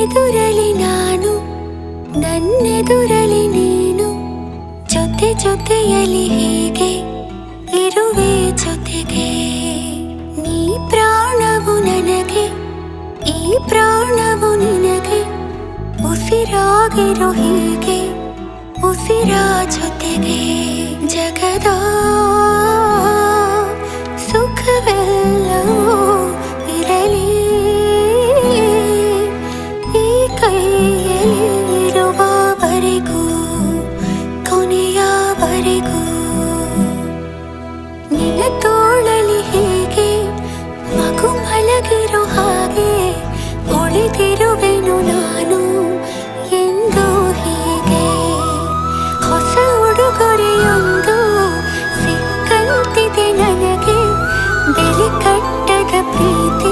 ನಿನ್ನೆದುರಲಿ ನಾನು ನನ್ನೆದುರಲಿ ನೀನು ಜೊತೆ ಜೊತೆಯಲಿ ಹೀಗೆ ಇರುವೆ ಜೊತೆಗೆ ನೀ ಪ್ರಾಣವು ನನಗೆ ಈ ಪ್ರಾಣವು ನಿನಗೆ ಉಸಿರಾಗಿರೋ ಹೀಗೆ ಉಸಿರ ಜೊತೆಗೆ ಜಗದ ಸುಖವೆಲ್ಲವೂ ಇರಲಿ ಈ ಕೈಯಲ್ಲಿ ಇರುವವರೆಗೂ ಕೊನೆಯವರೆಗೂ ನಿನ್ನ ತೋಳಲಿ ಹೀಗೆ ಮಗು ಮಲಗಿರೋ ಹಾಗೆ ಉಳಿದಿರುವೆನು ನಾನು ಎಂದು ಹೀಗೆ ಹೊಸ ಉಡುಗೊರೆಯೊಂದು ಸಿಕ್ಕಂತಿದೆ ನನಗೆ ಬೆಲೆ ಕಟ್ಟದ ಪ್ರೀತಿ